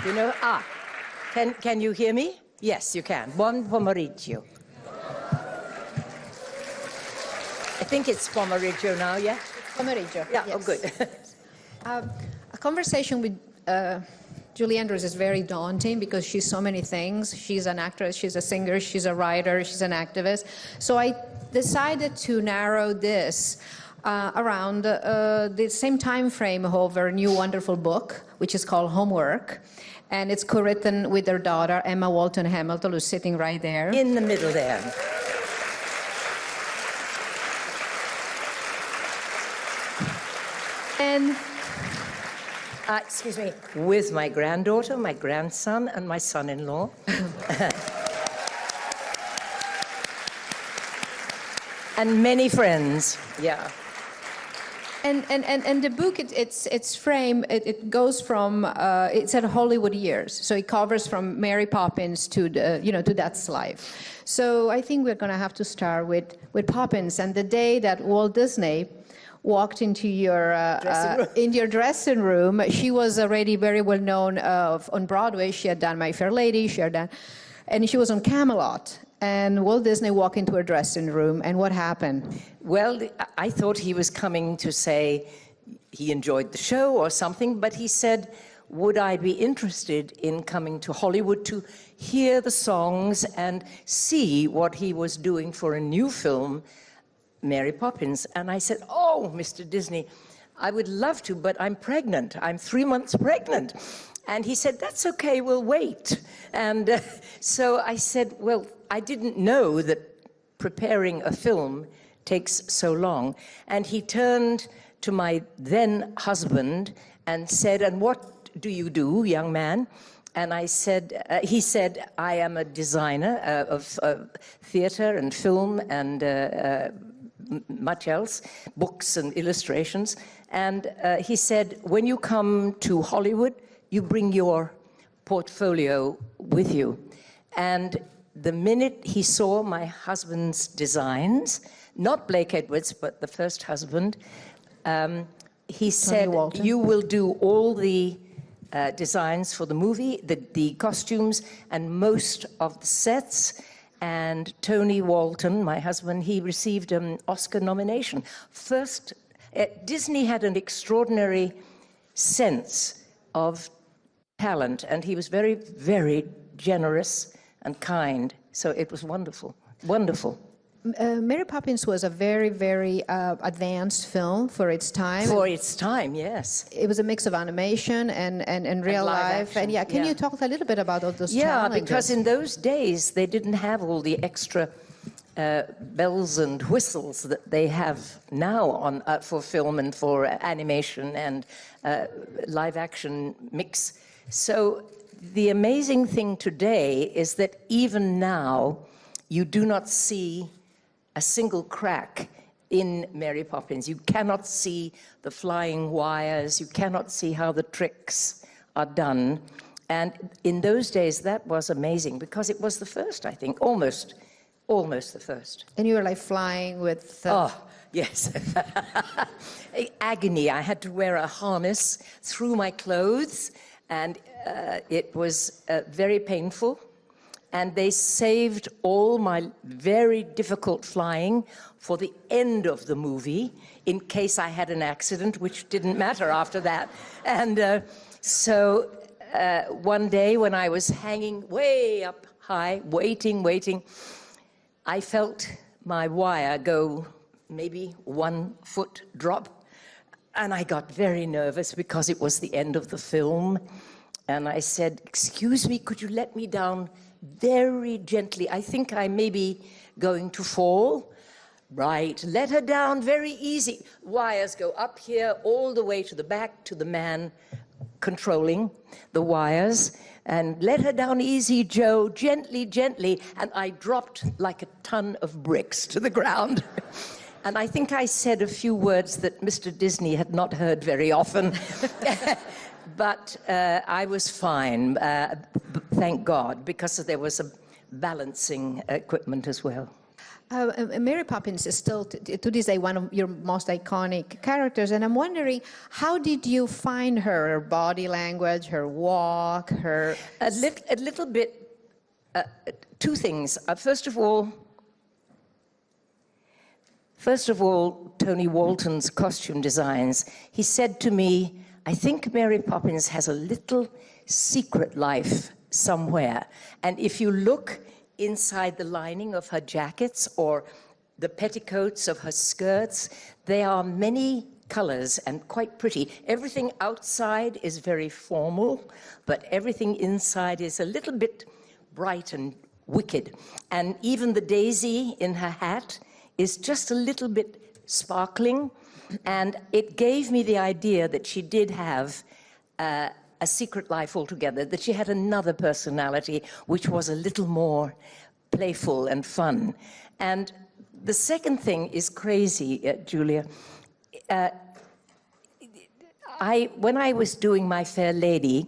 You know, can you hear me? Yes, you can. Buon pomeriggio. I think it's pomeriggio now, yeah? Pomeriggio. Yeah, yes. oh, good. A conversation with Julie Andrews is very daunting because she's so many things. She's an actress, she's a singer, she's a writer, she's an activist. So I decided to narrow this around the same time frame of her new wonderful book, which is called Homework. And it's co-written with her daughter, Emma Walton Hamilton, who's sitting right there. In the middle there. And excuse me, with my granddaughter, my grandson, and my son-in-law. And many friends, yeah. And the book, its frame, it goes from, it's at Hollywood years. So it covers from Mary Poppins to the, to that's life. So I think we're going to have to start with Poppins and the day that Walt Disney walked into your dressing room. She was already very well known on Broadway. She had done My Fair Lady. And she was on Camelot. And Walt Disney walked into her dressing room, and what happened? Well, I thought he was coming to say he enjoyed the show or something, but he said, would I be interested in coming to Hollywood to hear the songs and see what he was doing for a new film, Mary Poppins? And I said, oh, Mr. Disney, I would love to, but I'm pregnant. I'm 3 months pregnant. And he said, that's okay, we'll wait. And so I said, well, I didn't know that preparing a film takes so long. And he turned to my then husband and said, and what do you do, young man? And I said, he said, I am a designer of theater and film and much else, books and illustrations. And he said, when you come to Hollywood, you bring your portfolio with you. And the minute he saw my husband's designs, not Blake Edwards, but the first husband, he said, you will do all the designs for the movie, the costumes, and most of the sets. And Tony Walton, my husband, he received an Oscar nomination. First, Disney had an extraordinary sense of talent, and he was very, very generous and kind. So it was wonderful, wonderful. Mary Poppins was a very, very advanced film for its time. For its time, yes. It was a mix of animation and real life. Action. And yeah, can you talk a little bit about all those challenges? Yeah, because in those days, they didn't have all the extra bells and whistles that they have now on for film and for animation and live action mix. So the amazing thing today is that even now, you do not see a single crack in Mary Poppins. You cannot see the flying wires. You cannot see how the tricks are done. And in those days, that was amazing because it was the first, I think, almost the first. And you were like flying with... Oh, yes. Agony. I had to wear a harness through my clothes, and it was very painful. And they saved all my very difficult flying for the end of the movie in case I had an accident, which didn't matter after that. And so one day when I was hanging way up high, waiting, I felt my wire go maybe 1 foot drop. And I got very nervous because it was the end of the film. And I said, excuse me, could you let me down very gently? I think I may be going to fall. Right, let her down very easy. Wires go up here all the way to the back to the man controlling the wires. And let her down easy, Joe, gently, gently. And I dropped like a ton of bricks to the ground. And I think I said a few words that Mr. Disney had not heard very often. But I was fine, thank God, because there was a balancing equipment as well. Mary Poppins is still, to this day, one of your most iconic characters, and I'm wondering, how did you find her body language, her walk, her... A little bit, two things. First of all, Tony Walton's costume designs. He said to me, I think Mary Poppins has a little secret life somewhere, and if you look inside the lining of her jackets or the petticoats of her skirts, there are many colors and quite pretty. Everything outside is very formal, but everything inside is a little bit bright and wicked. And even the daisy in her hat is just a little bit sparkling, and it gave me the idea that she did have a secret life altogether, that she had another personality which was a little more playful and fun. And the second thing is crazy, Julia. When I was doing My Fair Lady,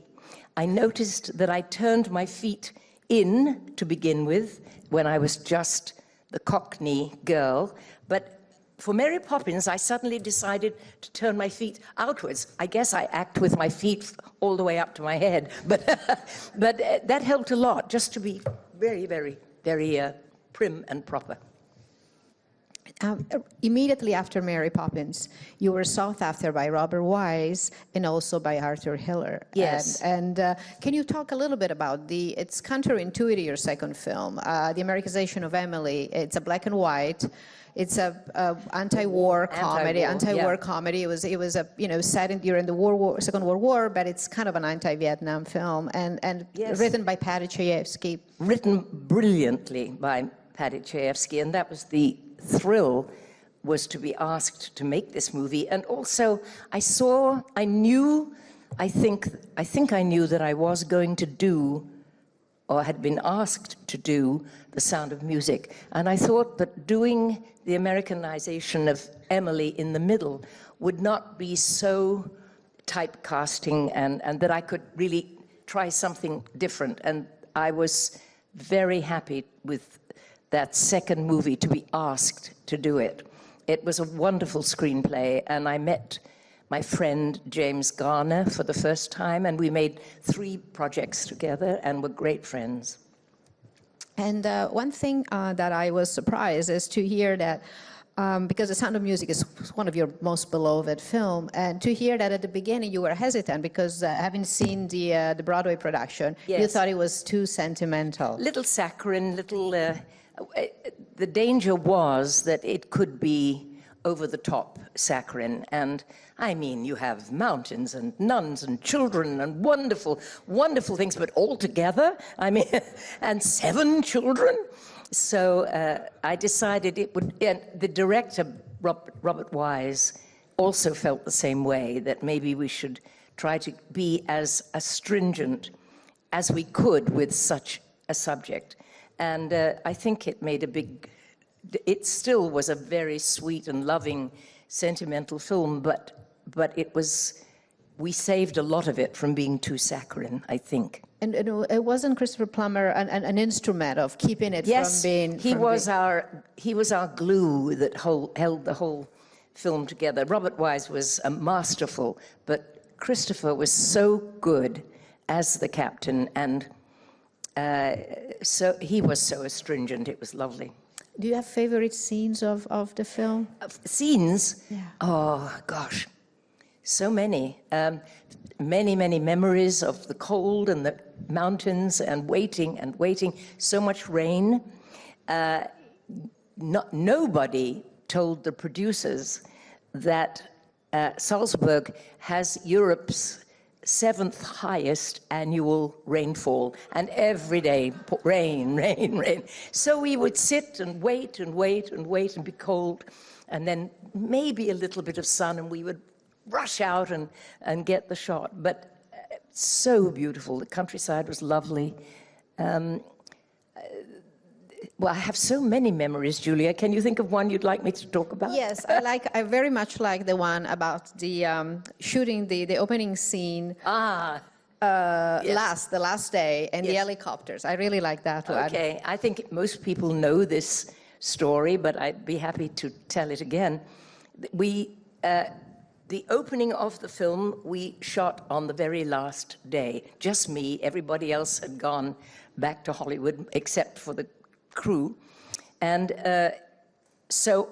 I noticed that I turned my feet in to begin with when I was just the Cockney girl, but for Mary Poppins, I suddenly decided to turn my feet outwards. I guess I act with my feet all the way up to my head, but that helped a lot, just to be very, very, very prim and proper. Immediately after Mary Poppins, you were sought after by Robert Wise and also by Arthur Hiller. Yes. And can you talk a little bit about it's counterintuitive, your second film, the Americanization of Emily. It's a black and white. It's a anti-war comedy. Comedy. It was set during the Second World War, but it's kind of an anti-Vietnam film, and yes. Written by Paddy Chayefsky. Written brilliantly by Paddy Chayefsky, and that was the thrill, was to be asked to make this movie. And also, I knew that I was going to do, or had been asked to do, The Sound of Music. And I thought that doing the Americanization of Emily in the middle would not be so typecasting, and that I could really try something different. And I was very happy with that second movie to be asked to do it. It was a wonderful screenplay, and I met my friend James Garner for the first time, and we made 3 projects together and were great friends. And one thing that I was surprised is to hear that, because The Sound of Music is one of your most beloved film, and to hear that at the beginning you were hesitant because having seen the Broadway production, yes. You thought it was too sentimental. Little saccharine, little... the danger was that it could be over-the-top saccharine, and I mean, you have mountains and nuns and children and wonderful, wonderful things, but all together, I mean, and 7 children. So I decided it would, and the director, Robert Wise, also felt the same way, that maybe we should try to be as astringent as we could with such a subject. And I think it made it still was a very sweet and loving, sentimental film, but we saved a lot of it from being too saccharine, I think. And it wasn't Christopher Plummer an instrument of keeping it from being... Yes, he was our glue that held the whole film together. Robert Wise was masterful, but Christopher was so good as the captain, and so he was so astringent. It was lovely. Do you have favorite scenes of the film? Scenes? Yeah. Oh, gosh. So many. Many memories of the cold and the mountains and waiting. So much rain. Nobody told the producers that Salzburg has Europe's 7th highest annual rainfall, and every day rain. So we would sit and wait and be cold, and then maybe a little bit of sun, and we would rush out and get the shot. But so beautiful. The countryside was lovely. Well, I have so many memories, Julia. Can you think of one you'd like me to talk about? Yes, I very much like the one about the shooting the opening scene. Yes. The last day, and the helicopters. I really like that one. Okay, I think most people know this story, but I'd be happy to tell it again. The opening of the film, we shot on the very last day. Just me, everybody else had gone back to Hollywood, except for the crew. And so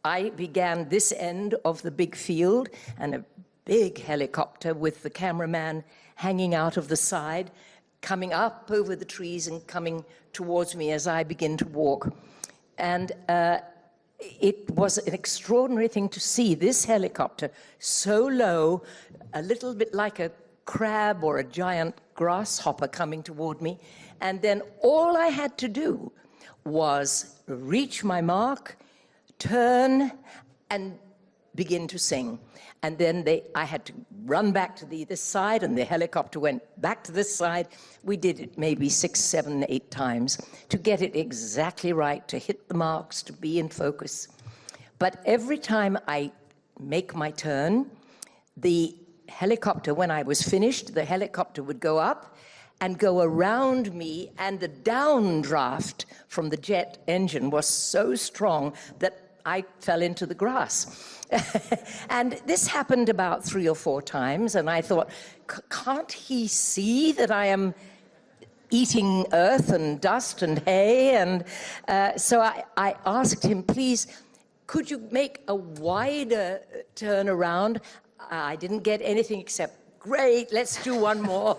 I began this end of the big field, and a big helicopter with the cameraman hanging out of the side, coming up over the trees and coming towards me as I begin to walk. And it was an extraordinary thing to see this helicopter so low, a little bit like a crab or a giant grasshopper coming toward me. And then all I had to do was reach my mark, turn, and begin to sing. And then I had to run back to this side, and the helicopter went back to this side. We did it maybe 6, 7, 8 times to get it exactly right, to hit the marks, to be in focus. But every time I make my turn, the helicopter, when I was finished, the helicopter would go up and go around me, and the downdraft from the jet engine was so strong that I fell into the grass. And this happened about 3 or 4 times, and I thought, can't he see that I am eating earth and dust and hay? And so I asked him, please, could you make a wider turnaround? I didn't get anything except, great, let's do one more.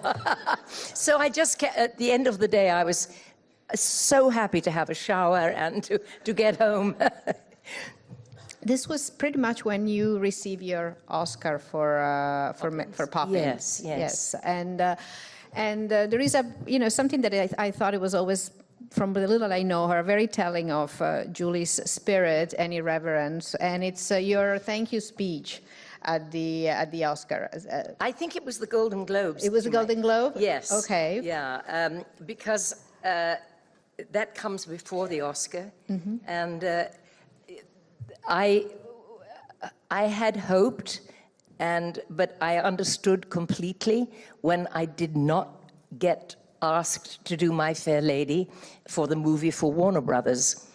So I just kept, at the end of the day, I was so happy to have a shower and to get home. This was pretty much when you received your Oscar for Poppins. Yes. And there is something that I thought it was always, from the little I know her, very telling of Julie's spirit and irreverence, and it's your thank you speech at the Oscar. I think it was the Golden Globes. It was the Golden Globe? Yes. Okay. Yeah, because that comes before the Oscar, and I had hoped, but I understood completely when I did not get asked to do My Fair Lady for the movie for Warner Brothers.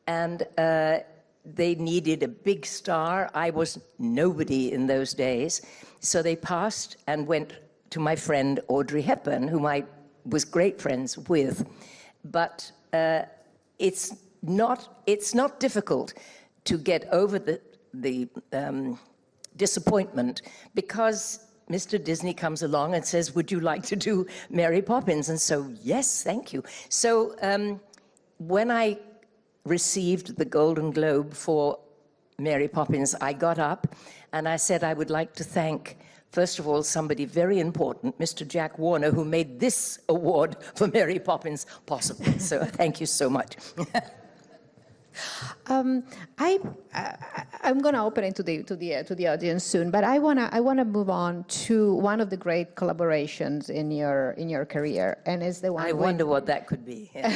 And they needed a big star. I was nobody in those days. So they passed and went to my friend Audrey Hepburn, whom I was great friends with. But it's not difficult to get over the disappointment, because Mr. Disney comes along and says, would you like to do Mary Poppins? And so, yes, thank you. So when I received the Golden Globe for Mary Poppins, I got up and I said I would like to thank, first of all, somebody very important, Mr. Jack Warner, who made this award for Mary Poppins possible. So thank you so much. I'm going to open it to the audience soon, but I wanna move on to one of the great collaborations in your career, and is the one. I wonder what that could be. Yeah.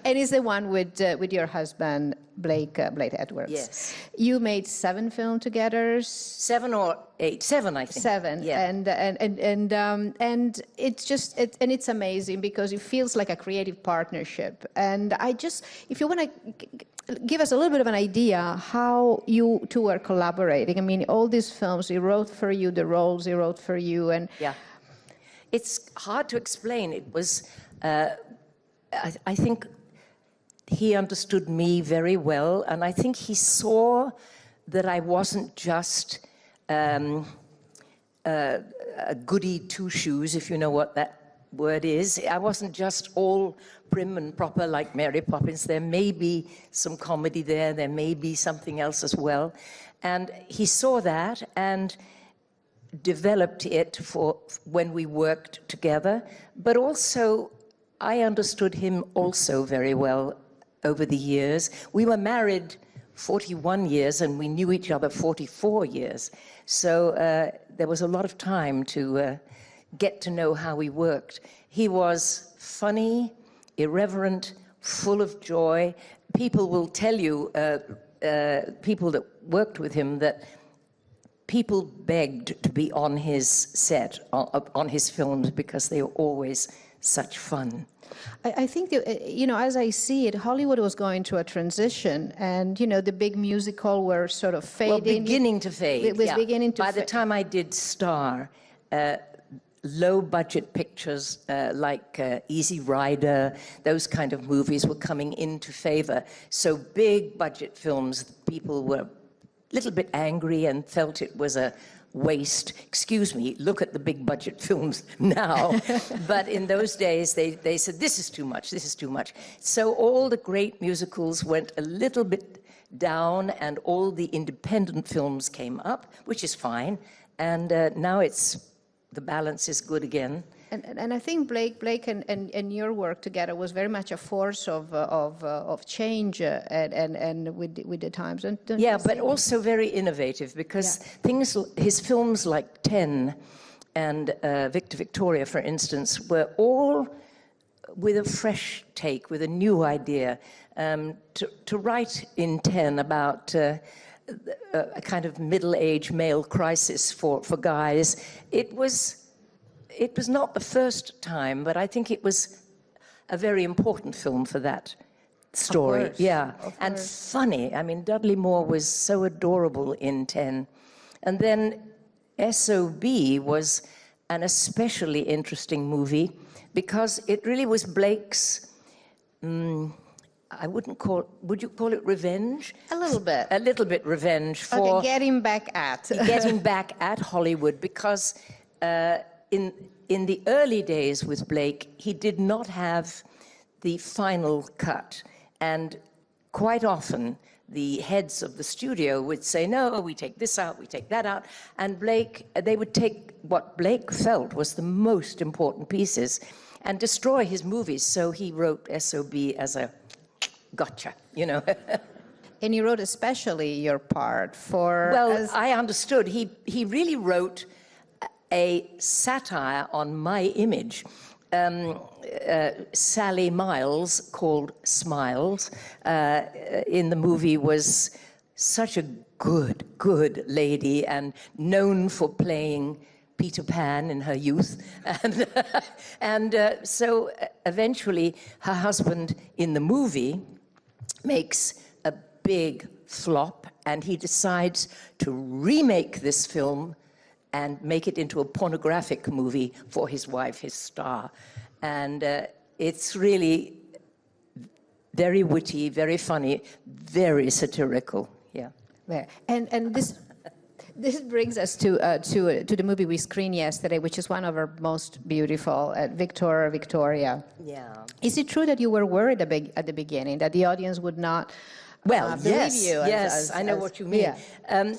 And is the one with your husband Blake Edwards. Yes. You made 7 films together. 7 or 8, 7 I think. 7. Yeah. And it's just and it's amazing because it feels like a creative partnership. And if you want to give us a little bit of an idea how you two were collaborating. I mean, all these films he wrote for you, the roles he wrote for you, and yeah, it's hard to explain. It was, I think, he understood me very well, and I think he saw that I wasn't just a goody two-shoes, if you know what that word is. I wasn't just all prim and proper like Mary Poppins. There may be some comedy there. There may be something else as well. And he saw that and developed it for when we worked together. But also, I understood him also very well over the years. We were married 41 years and we knew each other 44 years. So there was a lot of time to get to know how we worked. He was funny, irreverent, full of joy. People will tell you, people that worked with him, that people begged to be on his set, on his films, because they were always such fun. I think, you know, as I see it, Hollywood was going through a transition, and, you know, the big musical were sort of fading. Well, beginning to fade. It was yeah. beginning to By the time I did Star, low-budget pictures like Easy Rider, those kind of movies were coming into favor. So big-budget films, people were a little bit angry and felt it was a waste. Excuse me, look at the big-budget films now. But in those days, they said, this is too much, this is too much. So all the great musicals went a little bit down, and all the independent films came up, which is fine. And now the balance is good again. And I think Blake and your work together was very much a force of change and with the times. Don't yeah, but also very innovative, because his films like 10 and Victor Victoria, for instance, were all with a fresh take, with a new idea. To write in 10 about a kind of middle-aged male crisis for guys, it was not the first time, but I think it was a very important film for that story. Of course, yeah, of and course. funny. I mean, Dudley Moore was so adorable in 10. And then S.O.B. was an especially interesting movie because it really was Blake's, I wouldn't call, would you call it revenge? A little bit. A little bit revenge for... Okay, getting back at. getting back at Hollywood, because in the early days with Blake, he did not have the final cut. And quite often, the heads of the studio would say, no, we take this out, we take that out. And they would take what Blake felt was the most important pieces and destroy his movies. So he wrote S.O.B. as a gotcha, you know. And you wrote especially your part for... Well, I understood. He really wrote a satire on my image. Sally Miles, called Smiles, in the movie was such a good lady and known for playing Peter Pan in her youth. And so eventually her husband in the movie makes a big flop, and he decides to remake this film and make it into a pornographic movie for his wife, his star. And it's really very witty, very funny, very satirical, yeah. Yeah. And this brings us to the movie we screened yesterday, which is one of our most beautiful, Victoria. Yeah. Is it true that you were worried at the beginning that the audience would not believe you? Yes, I know what you mean. Yeah.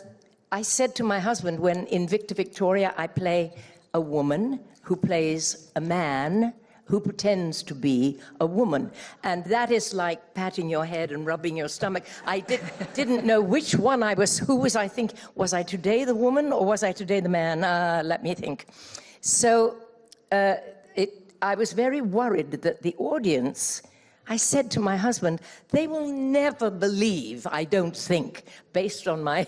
I said to my husband, when in Victor Victoria I play a woman who plays a man who pretends to be a woman. And that is like patting your head and rubbing your stomach. I didn't know which one I was, who was I think, was I today the woman or was I today the man? Let me think. So I was very worried that the audience, I said to my husband, they will never believe, I don't think, based on my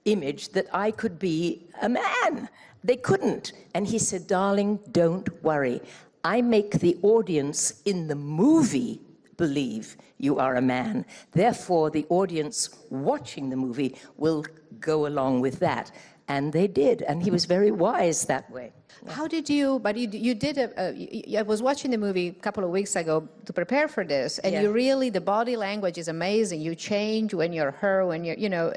image, that I could be a man. They couldn't. And he said, darling, don't worry. I make the audience in the movie believe you are a man. Therefore, the audience watching the movie will go along with that. And they did. And he was very wise that way. How did you, but you did, I was watching the movie a couple of weeks ago to prepare for this, and you really, the body language is amazing. You change when you're her, when you're, you know.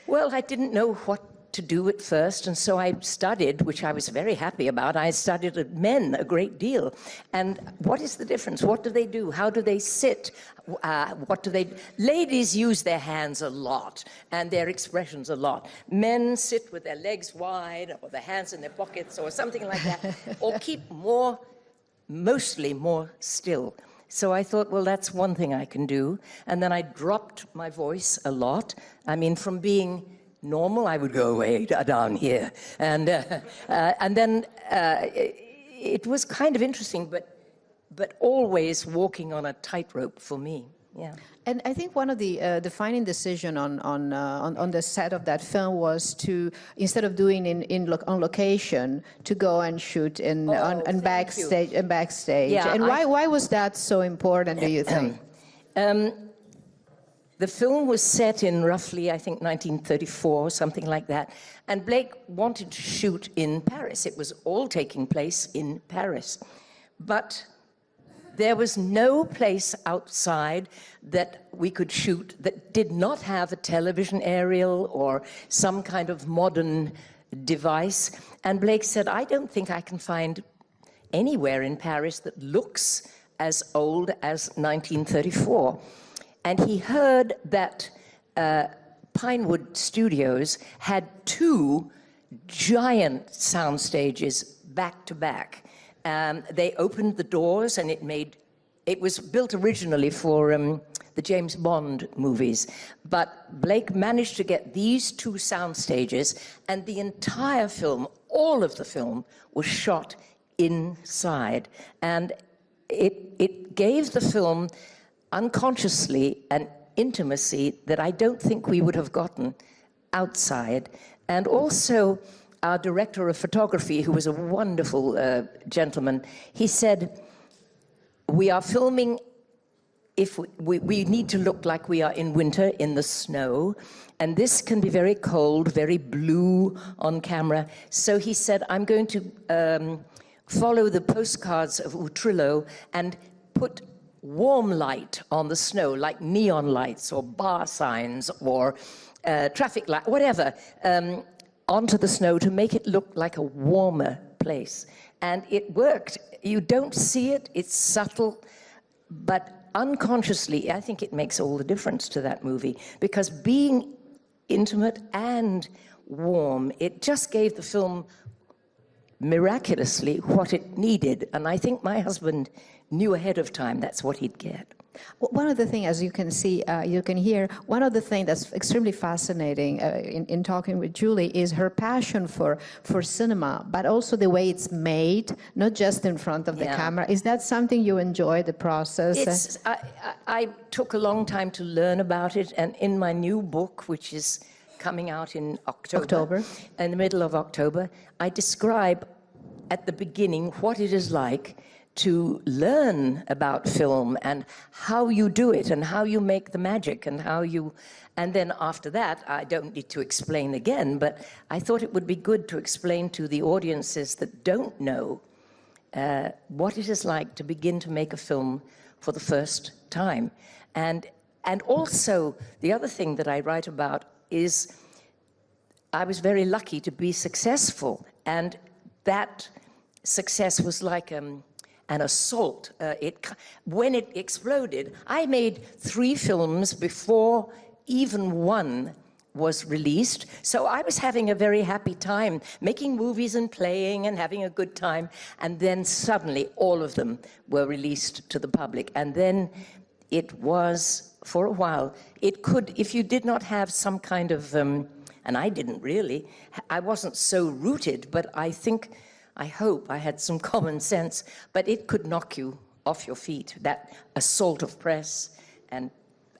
Well, I didn't know what to do at first, and so I studied, which I was very happy about. I studied men a great deal. And what is the difference? What do they do? How do they sit? What do they... Ladies use their hands a lot and their expressions a lot. Men sit with their legs wide or their hands in their pockets or something like that, or keep mostly more still. So I thought, well, that's one thing I can do. And then I dropped my voice a lot. I mean, from being normal, I would go way down here. And then it was kind of interesting, but always walking on a tightrope for me. Yeah. And I think one of the defining decision on the set of that film was to, instead of doing on location, to go and shoot on backstage. Yeah, and why was that so important, do you think? The film was set in roughly, I think, 1934, something like that. And Blake wanted to shoot in Paris. It was all taking place in Paris. But there was no place outside that we could shoot that did not have a television aerial or some kind of modern device. And Blake said, I don't think I can find anywhere in Paris that looks as old as 1934. And he heard that Pinewood Studios had 2 giant sound stages back to back. They opened the doors, and it was built originally for the James Bond movies. But Blake managed to get these 2 sound stages, and the entire film, all of the film, was shot inside. And it gave the film unconsciously an intimacy that I don't think we would have gotten outside. And also, our director of photography, who was a wonderful gentleman, he said, we are filming, if we need to look like we are in winter in the snow, and this can be very cold, very blue on camera. So he said, I'm going to follow the postcards of Utrillo and put warm light on the snow, like neon lights or bar signs or traffic light, whatever, onto the snow to make it look like a warmer place. And it worked. You don't see it, it's subtle, but unconsciously, I think it makes all the difference to that movie, because being intimate and warm, it just gave the film miraculously what it needed. And I think my husband knew ahead of time that's what he'd get. One of the things, as you can see, you can hear, one of the things that's extremely fascinating in talking with Julie is her passion for cinema, but also the way it's made, not just in front of the camera. Is that something you enjoy, the process? I took a long time to learn about it, and in my new book, which is coming out in October, in the middle of October, I describe at the beginning what it is like to learn about film and how you do it and how you make the magic and and then after that, I don't need to explain again, but I thought it would be good to explain to the audiences that don't know what it is like to begin to make a film for the first time. And also, the other thing that I write about is I was very lucky to be successful, and that success was like an assault. When it exploded, I made 3 films before even one was released. So I was having a very happy time making movies and playing and having a good time. And then suddenly all of them were released to the public. And then it was, for a while, it could, if you did not have some kind of, and I didn't really, I wasn't so rooted, but I hope I had some common sense, but it could knock you off your feet, that assault of press and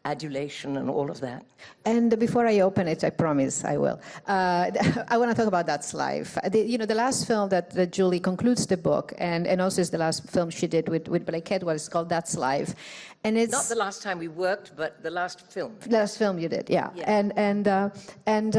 adulation and all of that. And before I open it, I promise I will. I want to talk about That's Life. The last film that Julie concludes the book, and also is the last film she did with Blake Edwards, is called That's Life. And it's not the last time we worked, but the last film. The last film you did, yeah. And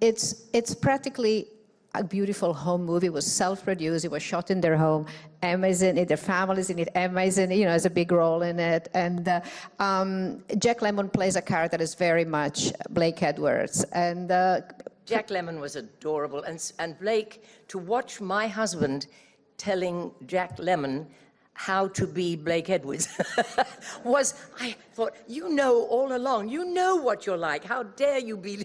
it's practically a beautiful home movie. It was self-produced. It was shot in their home. Emma's in it. Their family's in it. Emma's in it, has a big role in it. And Jack Lemmon plays a character that is very much Blake Edwards. And Jack Lemmon was adorable. And Blake, to watch my husband telling Jack Lemmon how to be Blake Edwards I thought, all along, what you're like. How dare you be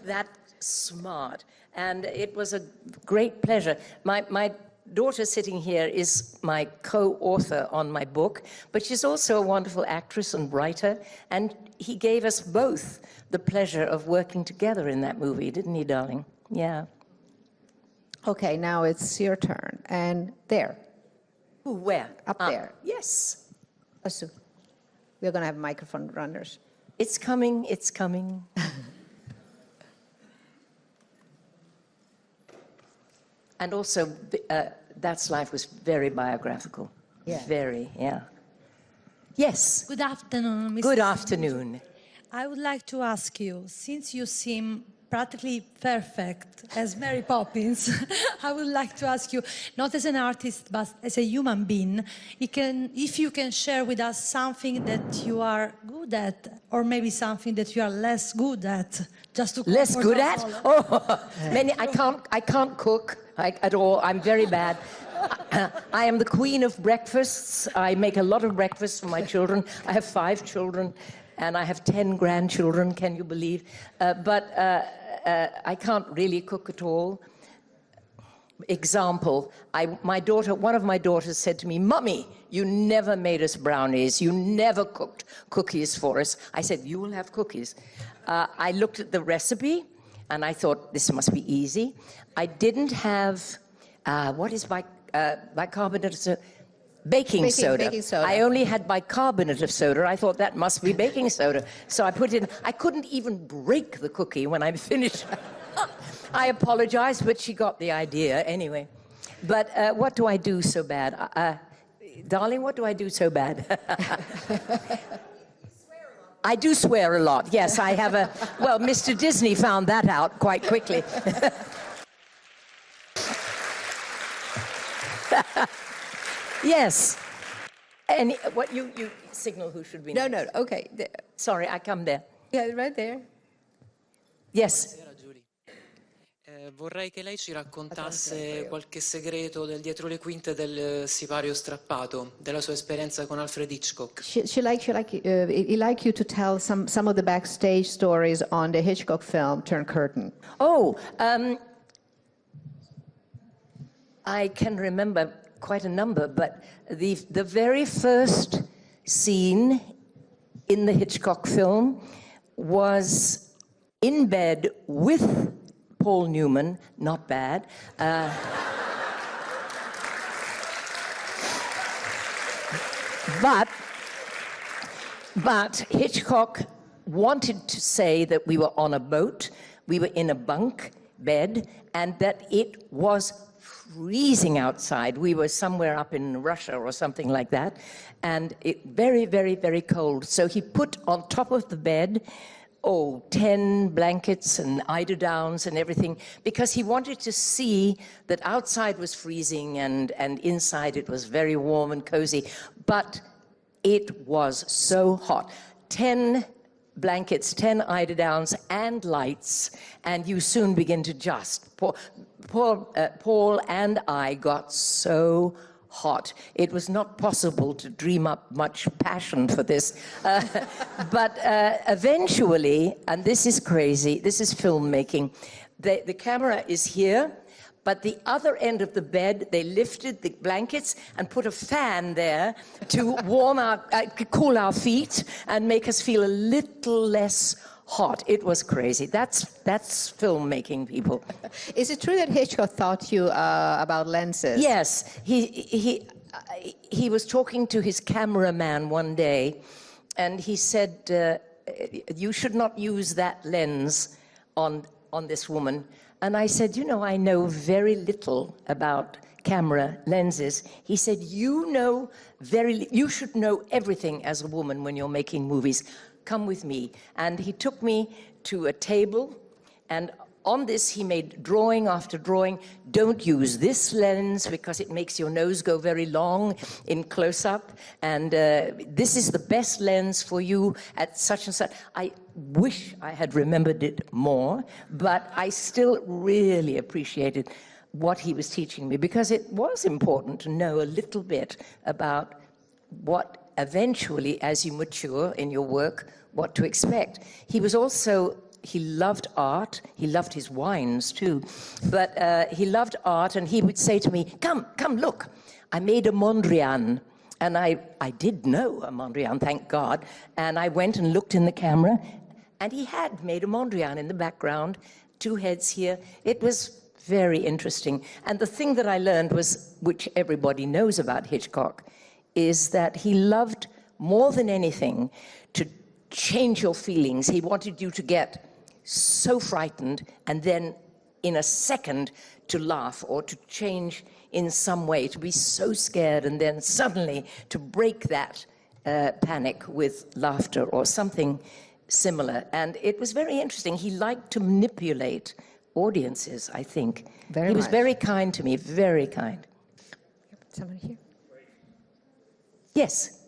that smart? And it was a great pleasure. My daughter sitting here is my co-author on my book, but she's also a wonderful actress and writer, and he gave us both the pleasure of working together in that movie, didn't he, darling? Yeah. Okay, now it's your turn. And there. Ooh, where? Up there. Yes. Asu. we're going to have microphone runners. It's coming, it's coming. And also, That's Life was very biographical. Yeah. Very, yeah. Yes. Good afternoon, Mr. Good afternoon. I would like to ask you, since you seem practically perfect as Mary Poppins, I would like to ask you, not as an artist, but as a human being, if you can share with us something that you are good at, or maybe something that you are less good at, just to Less good at? all. Oh, I can't cook at all. I'm very bad. I am the queen of breakfasts. I make a lot of breakfasts for my children. I have 5 children, and I have 10 grandchildren, can you believe? But I can't really cook at all. Example, one of my daughters said to me, "Mummy, you never made us brownies. You never cooked cookies for us." I said, "You will have cookies." I looked at the recipe, and I thought, this must be easy. I didn't have, what is bicarbonate of soda? Baking soda. I only had bicarbonate of soda. I thought that must be baking soda. So I put in, I couldn't even break the cookie when I finished. I apologized, but she got the idea anyway. But what do I do so bad? Darling, what do I do so bad? I do swear a lot. Yes, I have a, well, Mr. Disney found that out quite quickly. Yes. And what you signal who should be No, next. no, okay. Sorry, I come there. Yeah, right there. Yes. Buonasera, Giulia. Vorrei che lei ci raccontasse qualche segreto del dietro le quinte del sipario strappato, della sua esperienza con Alfred Hitchcock. He'd like you to tell some of the backstage stories on the Hitchcock film Turn Curtain. Oh, I can remember quite a number, but the very first scene in the Hitchcock film was in bed with Paul Newman, not bad. But Hitchcock wanted to say that we were on a boat, we were in a bunk bed, and that it was freezing outside. We were somewhere up in Russia or something like that, and it very, very, very cold. So he put on top of the bed 10 blankets and eiderdowns and everything, because he wanted to see that outside was freezing and inside it was very warm and cozy. But it was so hot. 10 blankets, 10 eiderdowns and lights, and you soon begin to just. Paul and I got so hot. It was not possible to dream up much passion for this. But eventually, and this is crazy, this is filmmaking, the camera is here, but the other end of the bed, they lifted the blankets and put a fan there to warm cool our feet and make us feel a little less hot. It was crazy. That's filmmaking, people. Is it true that Hitchcock taught you about lenses? Yes. He was talking to his cameraman one day, and he said, you should not use that lens on this woman. And I said, you know, I know very little about camera lenses. He said, you should know everything as a woman when you're making movies. Come with me. And he took me to a table, and on this he made drawing after drawing. Don't use this lens because it makes your nose go very long in close-up, and this is the best lens for you at such and such. I wish I had remembered it more, but I still really appreciated what he was teaching me, because it was important to know a little bit about what eventually, as you mature in your work, what to expect. He loved art. He loved his wines too, but he loved art, and he would say to me, come, look, I made a Mondrian. And I did know a Mondrian, thank God, and I went and looked in the camera, and he had made a Mondrian in the background, 2 heads here. It was very interesting. And the thing that I learned was, which everybody knows about Hitchcock, is that he loved more than anything, to change your feelings. He wanted you to get so frightened and then in a second to laugh or to change in some way, to be so scared and then suddenly to break that panic with laughter or something similar. And it was very interesting. He liked to manipulate audiences, I think. He was very kind to me, very kind. Someone here? Yes.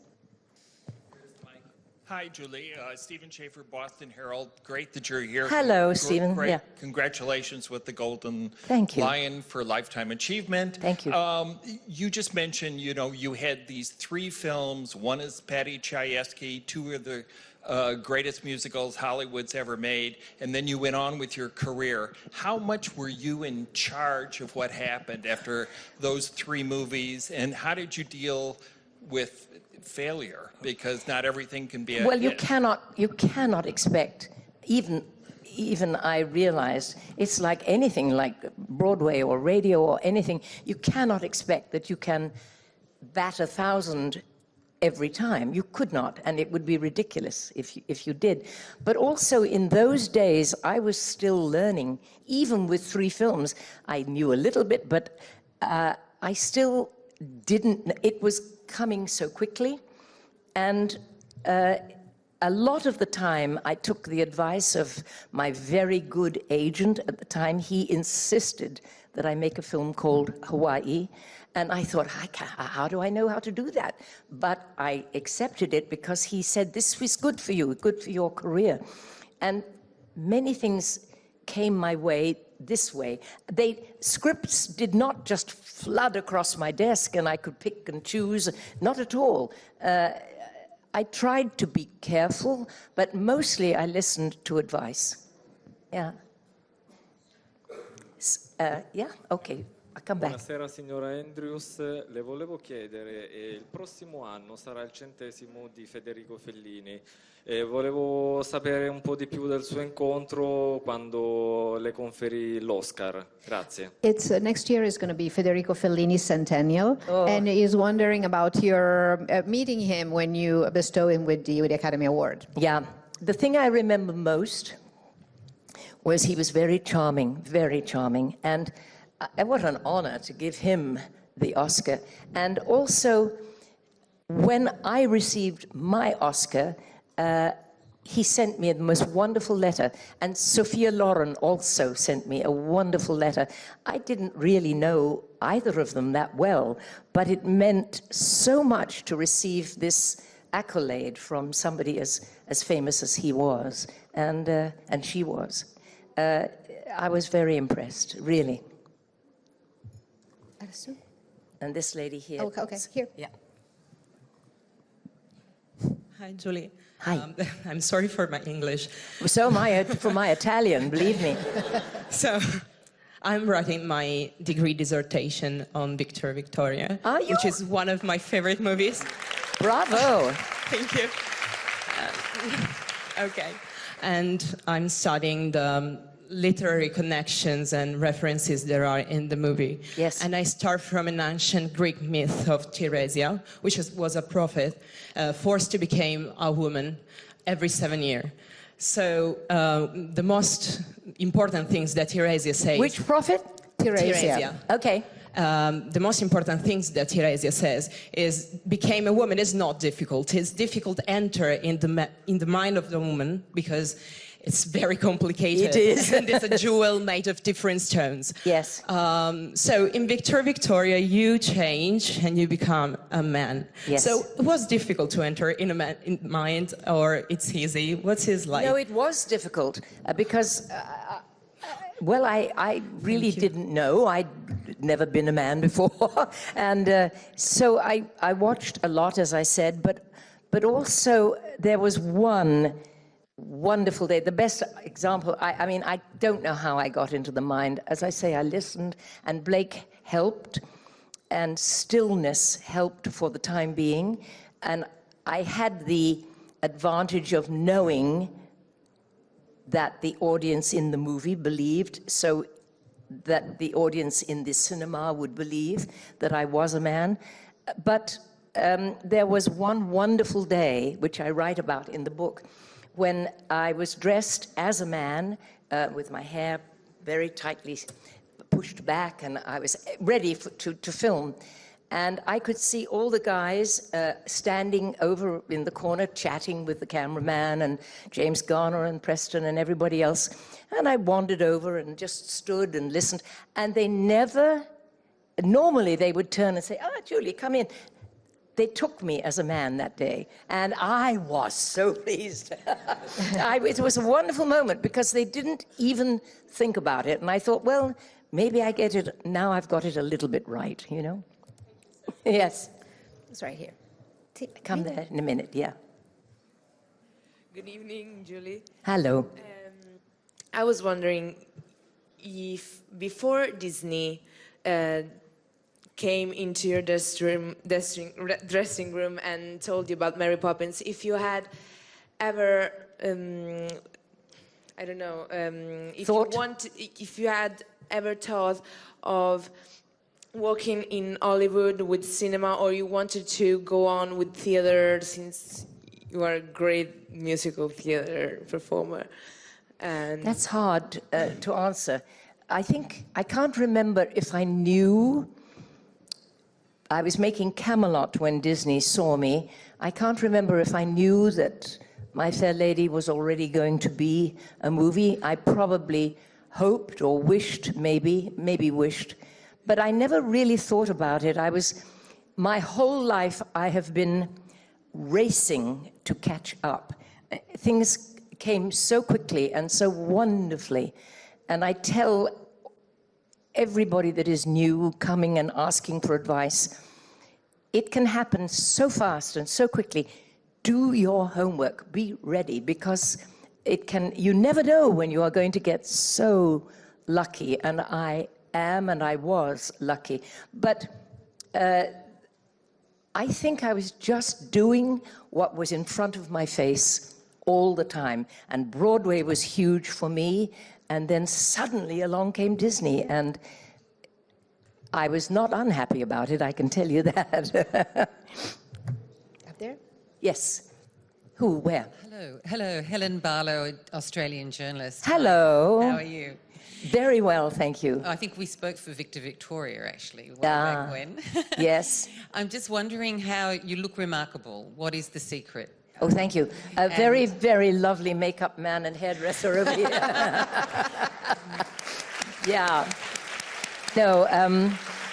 Hi, Julie. Stephen Schaefer, Boston Herald. Great that you're here. Hello, Stephen. Great. Yeah. Congratulations with the Golden Thank you. Lion for Lifetime Achievement. Thank you. You just mentioned, you know, you had these 3 films. One is Paddy Chayefsky, 2 of the greatest musicals Hollywood's ever made, and then you went on with your career. How much were you in charge of what happened after those 3 movies, and how did you deal with failure? Because not everything can be a Well, hit. you cannot expect, even I realized, it's like anything, like Broadway or radio or anything, you cannot expect that you can bat 1,000 every time. You could not, and it would be ridiculous if you did. But also in those days, I was still learning, even with 3 films. I knew a little bit, but I still didn't, it was coming so quickly. And a lot of the time, I took the advice of my very good agent at the time. He insisted that I make a film called Hawaii. And I thought, how do I know how to do that? But I accepted it because he said, this was good for you, good for your career. And many things came my way this way. Scripts did not just flood across my desk and I could pick and choose, not at all. I tried to be careful, but mostly I listened to advice. Yeah. Yeah, okay. I'll come back. Buonasera signora Andrews, le volevo chiedere, il prossimo anno sarà il 100° di Federico Fellini e volevo sapere un po' di più del suo incontro quando le conferì l'Oscar. Grazie. It's next year is going to be Federico Fellini's centennial, and he's wondering about your meeting him when you bestow him with the Academy Award. Yeah, the thing I remember most was he was very charming, and what an honor to give him the Oscar. And also, when I received my Oscar, he sent me the most wonderful letter. And Sophia Loren also sent me a wonderful letter. I didn't really know either of them that well, but it meant so much to receive this accolade from somebody as famous as he was, and she was. I was very impressed, really. And this lady here. Oh, okay, here. Yeah. Hi, Julie. Hi. I'm sorry for my English. So am I for my Italian, believe me. So, I'm writing my degree dissertation on Victor Victoria, Are you? which is one of my favorite movies. Bravo. Thank you. Okay. And I'm studying the literary connections and references there are in the movie. Yes. And I start from an ancient Greek myth of Theresia, which was a prophet forced to become a woman every 7 years. So the most important things that Theresia says... Which prophet? Theresia. Okay. The most important things that Theresia says is became a woman is not difficult. It's difficult to enter in the mind of the woman because it's very complicated. It is. And it's a jewel made of different stones. Yes. So in Victor Victoria, you change and you become a man. Yes. So it was difficult to enter in a man's mind, or it's easy? What's his like? No, it was difficult because, well, I really didn't know. I'd never been a man before. And so I watched a lot, as I said, but also there was one wonderful day. The best example, I mean, I don't know how I got into the mind. As I say, I listened, and Blake helped, and stillness helped for the time being. And I had the advantage of knowing that the audience in the movie believed, so that the audience in the cinema would believe that I was a man. But there was one wonderful day, which I write about in the book, when I was dressed as a man with my hair very tightly pushed back, and I was ready to film. And I could see all the guys standing over in the corner chatting with the cameraman and James Garner and Preston and everybody else. And I wandered over and just stood and listened. And they never, normally they would turn and say, Julie, come in. They took me as a man that day, and I was so pleased. It was a wonderful moment because they didn't even think about it. And I thought, well, maybe I get it, now I've got it a little bit right, you know? Yes. It's right here. Come there in a minute, yeah. Good evening, Julie. Hello. I was wondering if before Disney came into your dressing room and told you about Mary Poppins, if you had ever, I don't know, if you had ever thought of working in Hollywood with cinema, or you wanted to go on with theater since you are a great musical theater performer. And that's hard to answer. I can't remember if I knew. I was making Camelot when Disney saw me. I can't remember if I knew that My Fair Lady was already going to be a movie. I probably hoped or wished, maybe wished, but I never really thought about it. My whole life I have been racing to catch up. Things came so quickly and so wonderfully, and I tell everybody that is new, coming and asking for advice, it can happen so fast and so quickly. Do your homework, be ready, because you never know when you are going to get so lucky, and I am and I was lucky. But I think I was just doing what was in front of my face all the time, and Broadway was huge for me. And then suddenly along came Disney, and I was not unhappy about it, I can tell you that. Up there? Yes. Who? Where? Hello. Helen Barlow, Australian journalist. Hello. How are you? Very well, thank you. I think we spoke for Victor Victoria, actually, way back when. Yes. I'm just wondering how you look remarkable. What is the secret? Oh, thank you. A very, very lovely makeup man and hairdresser over here. Yeah. No.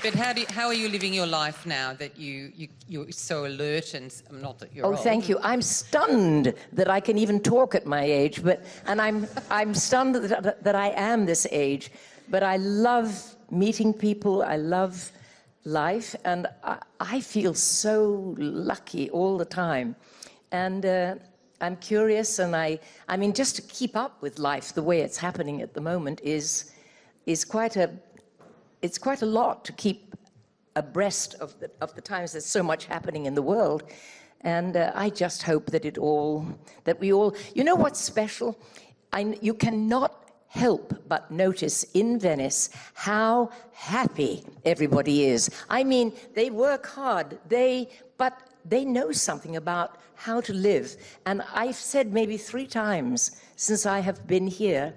But how are you living your life now that you're so alert and not that you're old? Thank you. I'm stunned that I can even talk at my age, and I'm stunned that I am this age. But I love meeting people. I love life, and I feel so lucky all the time. And I'm curious, and I mean, just to keep up with life the way it's happening at the moment is quite a lot to keep abreast of the times. There's so much happening in the world, and I just hope that we all. You know what's special? You cannot help but notice in Venice how happy everybody is. I mean, they work hard, but they know something about how to live. And I've said maybe 3 times since I have been here,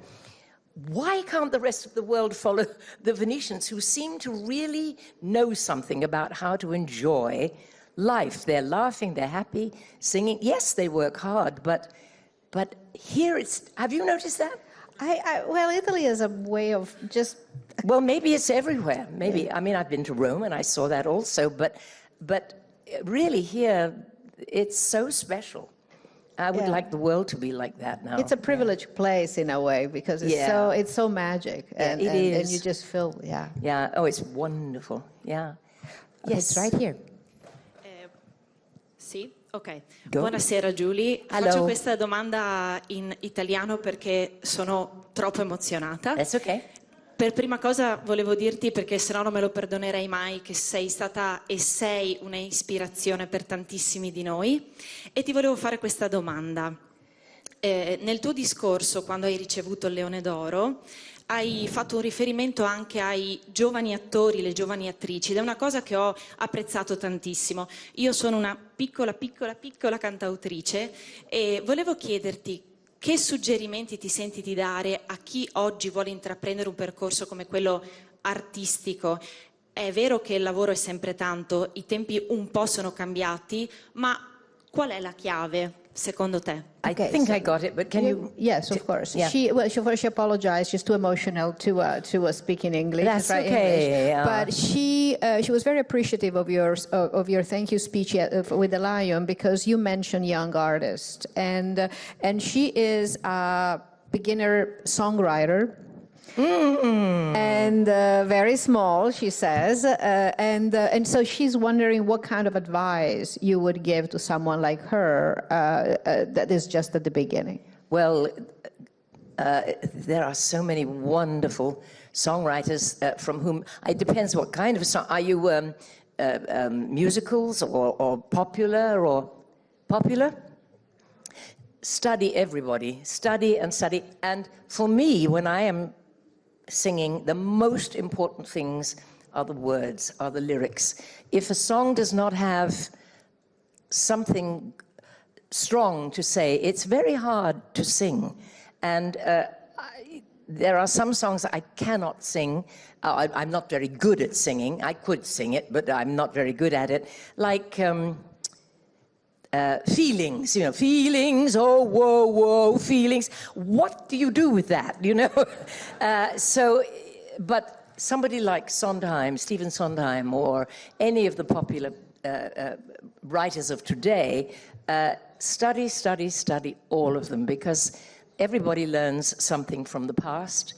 why can't the rest of the world follow the Venetians, who seem to really know something about how to enjoy life? They're laughing, they're happy, singing. Yes, they work hard, but here have you noticed that? Well, Italy is a way of just... Well, maybe it's everywhere. Maybe, I mean, I've been to Rome and I saw that also, but really here, it's so special. I would like the world to be like that now. It's a privileged place in a way, because it's so magic, and it is. And you just feel, Yeah. Oh, it's wonderful. Yeah. Yes, it's right here. Sì, ok. Go. Buonasera Julie. Hello. Faccio questa domanda in italiano perché sono troppo emozionata. That's okay. Per prima cosa volevo dirti, perché sennò non me lo perdonerei mai, che sei stata e sei una ispirazione per tantissimi di noi, e ti volevo fare questa domanda. Nel tuo discorso, quando hai ricevuto il Leone d'Oro, hai fatto un riferimento anche ai giovani attori, le giovani attrici, ed è una cosa che ho apprezzato tantissimo. Io sono una piccola cantautrice e volevo chiederti che suggerimenti ti senti di dare a chi oggi vuole intraprendere un percorso come quello artistico. È vero che il lavoro è sempre tanto, i tempi un po' sono cambiati, ma qual è la chiave secondo te? I think I got it, but can you? Yes, of course. Yeah. She apologized. She's too emotional to speak in English. That's to try okay, English. yeah. But she was very appreciative of your thank you speech with the Lion, because you mentioned young artists, and she is a beginner songwriter. And very small, she says, and so she's wondering what kind of advice you would give to someone like her that is just at the beginning. Well, there are so many wonderful songwriters from whom it depends what kind of song. Are you musicals or popular or popular? Study everybody, study and study. And for me, when I am singing, the most important things are the words, are the lyrics. If a song does not have something strong to say, it's very hard to sing. And there are some songs I cannot sing. I'm not very good at singing. I could sing it, but I'm not very good at it. Like feelings, feelings, oh, whoa, whoa, feelings. What do you do with that, But somebody like Sondheim, Stephen Sondheim, or any of the popular writers of today, study all of them, because everybody learns something from the past.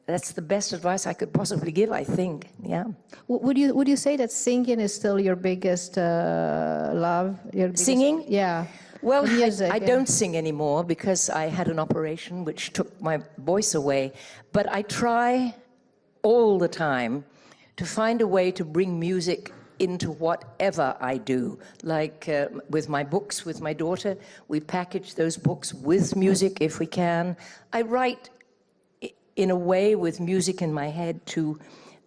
That's the best advice I could possibly give, I think. Yeah. Would you say that singing is still your biggest love? Singing? Yeah. Well, music, I don't sing anymore because I had an operation which took my voice away. But I try all the time to find a way to bring music into whatever I do. Like with my books, with my daughter, we package those books with music if we can. I write in a way with music in my head too.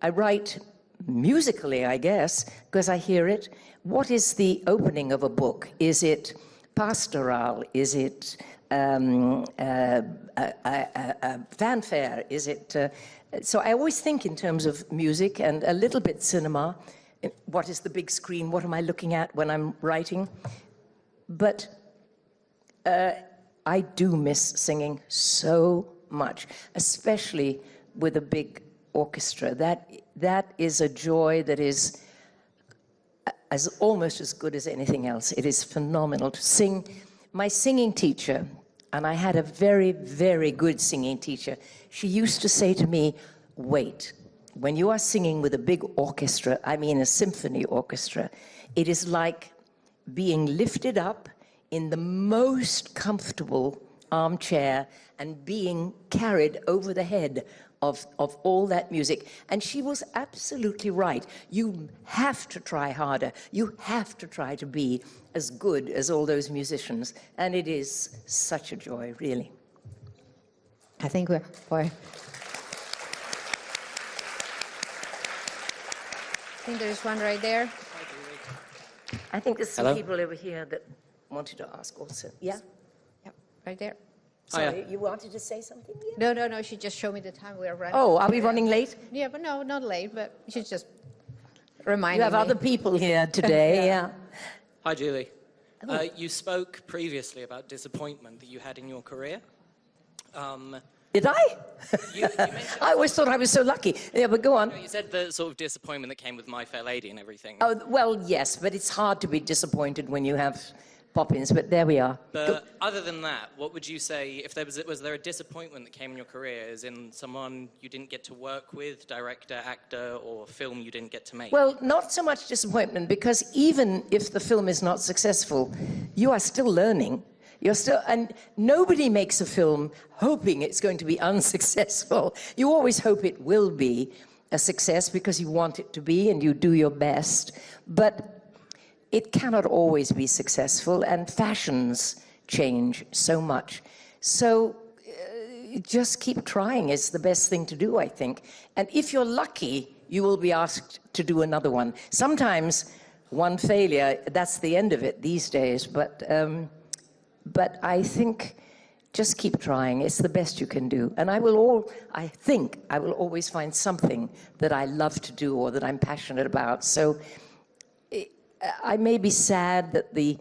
I write musically, I guess, because I hear it. What is the opening of a book? Is it pastoral? Is it fanfare? Is it... So I always think in terms of music and a little bit cinema. What is the big screen? What am I looking at when I'm writing? But I do miss singing so much, especially with a big orchestra. That is a joy that is almost as good as anything else. It is phenomenal to sing. My singing teacher, and I had a very, very good singing teacher, she used to say to me, wait, when you are singing with a big orchestra, I mean a symphony orchestra, it is like being lifted up in the most comfortable armchair and being carried over the head of all that music. And she was absolutely right. You have to try harder. You have to try to be as good as all those musicians. And it is such a joy, really. I think we're... Boy. I think there's one right there. I think there's some people over here that wanted to ask also. Yeah? Yeah, right there. Sorry, you wanted to say something? Yeah? No, she just showed me the time we are running. Oh, are we running late? Yeah, but no, not late, but she's just reminding me. You have other people here today, yeah. Hi, Julie. You spoke previously about disappointment that you had in your career. Did I? I always thought I was so lucky. Yeah, but go on. You said the sort of disappointment that came with My Fair Lady and everything. Oh, well, yes, but it's hard to be disappointed when you have Poppins, but there we are. But other than that, what would you say, if there was there a disappointment that came in your career, as in someone you didn't get to work with, director, actor, or film you didn't get to make? Well, not so much disappointment, because even if the film is not successful, you are still learning. And nobody makes a film hoping it's going to be unsuccessful. You always hope it will be a success because you want it to be and you do your best. But it cannot always be successful, and fashions change so much. So just keep trying is the best thing to do, I think. And if you're lucky, you will be asked to do another one. Sometimes one failure, that's the end of it these days, but I think just keep trying. It's the best you can do. And I think I will always find something that I love to do or that I'm passionate about. So I may be sad that the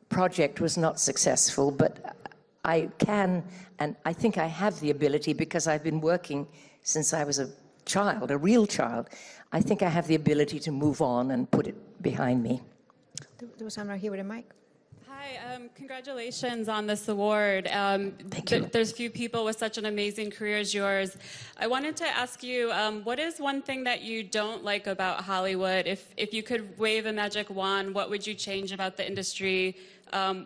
project was not successful, but I can, and I think I have the ability, because I've been working since I was a child, a real child. I think I have the ability to move on and put it behind me. There was someone here with a mic. Hi, congratulations on this award. Thank you. There's few people with such an amazing career as yours. I wanted to ask you, what is one thing that you don't like about Hollywood? If you could wave a magic wand, what would you change about the industry,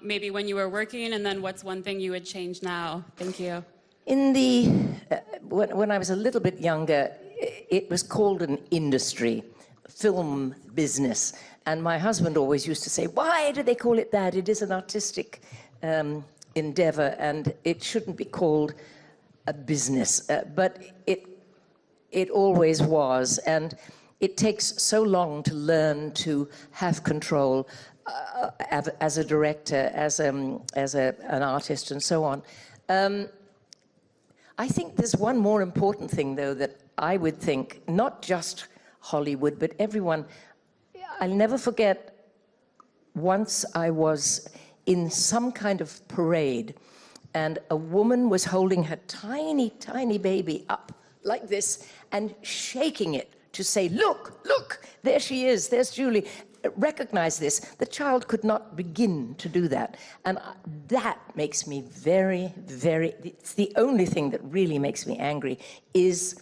maybe when you were working, and then what's one thing you would change now? Thank you. In the, when I was a little bit younger, it was called an industry, film business. And my husband always used to say, why do they call it that? It is an artistic endeavor, and it shouldn't be called a business. But it always was. And it takes so long to learn to have control as a director, as an artist, and so on. I think there's one more important thing, though, that I would think, not just Hollywood, but everyone. I'll never forget, once I was in some kind of parade, and a woman was holding her tiny, tiny baby up like this and shaking it to say, look, look, there she is, there's Julie. Recognize this. The child could not begin to do that. And that makes me very, very, it's the only thing that really makes me angry, is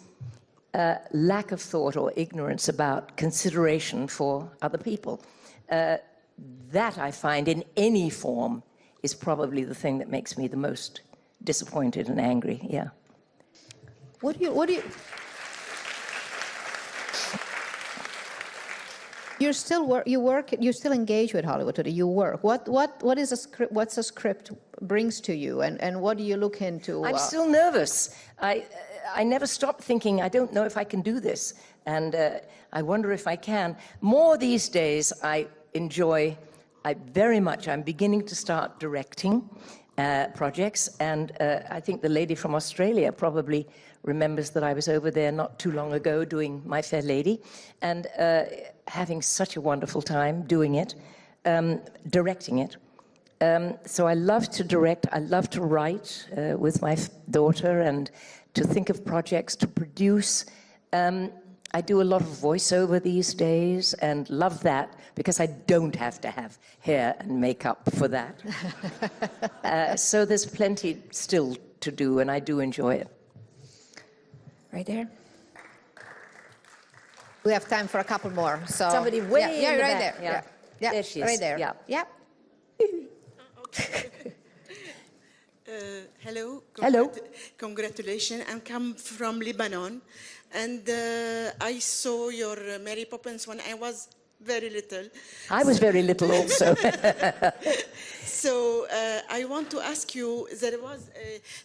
lack of thought or ignorance about consideration for other people. That I find in any form is probably the thing that makes me the most disappointed and angry, yeah. What do you... You still engage with Hollywood today. You work. What is a script? What's a script brings to you, and what do you look into? I'm still nervous. I never stop thinking, I don't know if I can do this, and I wonder if I can. More these days, I'm beginning to start directing projects, and I think the lady from Australia probably remembers that I was over there not too long ago doing My Fair Lady, and having such a wonderful time doing it, directing it. So I love to direct, I love to write with my daughter, and to think of projects, to produce. I do a lot of voiceover these days and love that, because I don't have to have hair and makeup for that. So there's plenty still to do, and I do enjoy it. Right there. We have time for a couple more. So somebody way in the right back. there. Yeah, there she is. Right there. Yeah. Hello. Hello. Congratulations. I come from Lebanon, and I saw your Mary Poppins when I was very little. I was very little also. So I want to ask you, there was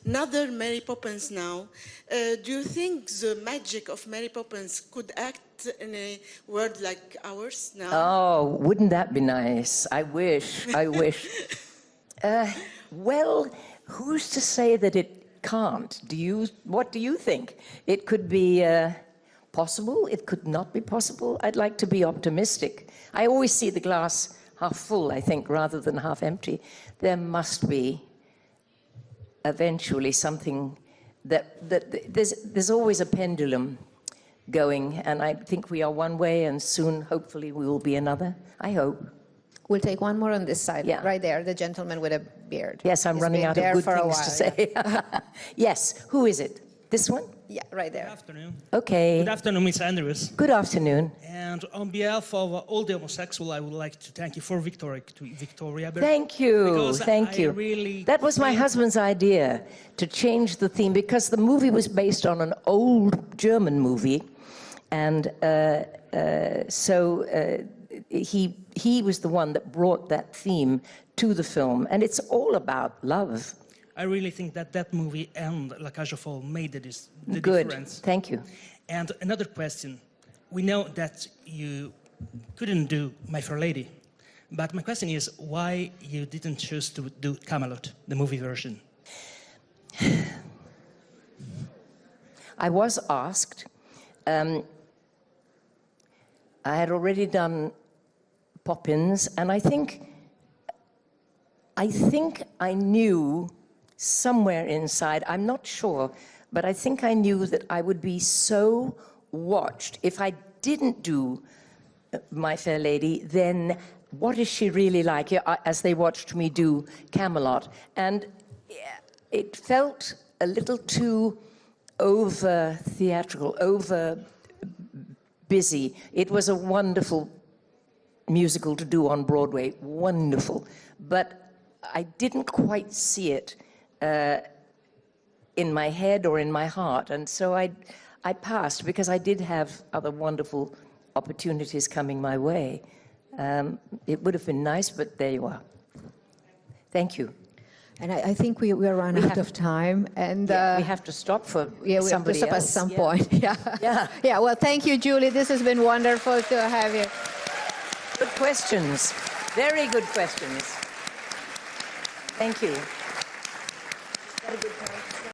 another Mary Poppins now. Do you think the magic of Mary Poppins could act in a world like ours now? Oh, wouldn't that be nice? I wish. Well, who's to say that it can't? What do you think? It could be possible, it could not be possible. I'd like to be optimistic. I always see the glass half full, I think, rather than half empty. There must be eventually something that there's always a pendulum going, and I think we are one way, and soon, hopefully, we will be another. I hope. We'll take one more on this side, yeah. Right there, the gentleman with a beard. Yes, I'm running out of good things to say. Yeah. Yes, who is it? This one? Yeah, right there. Good afternoon. Okay. Good afternoon, Ms. Andrews. Good afternoon. And on behalf of all the homosexuals, I would like to thank you for Victoria. Thank you, thank you. Really that was my husband's idea, to change the theme, because the movie was based on an old German movie, and so he was the one that brought that theme to the film, and it's all about love. I really think that that movie and La Cage aux Folles made the Good. difference. Thank you. And another question. We know that you couldn't do My Fair Lady, but my question is why you didn't choose to do Camelot, the movie version? I was asked. I had already done Poppins, and I think I knew somewhere inside, I'm not sure, but I think I knew that I would be so watched. If I didn't do My Fair Lady, then what is she really like? As they watched me do Camelot. And it felt a little too over theatrical, over busy. It was a wonderful musical to do on Broadway, wonderful. But I didn't quite see it in my head or in my heart. And so I passed because I did have other wonderful opportunities coming my way. It would have been nice, but there you are. Thank you. And I think we are run out of time, and we have to stop for we have to somebody stop else. at some point. Yeah. Well, thank you, Julie. This has been wonderful to have you. Good questions. Very good questions. Thank you.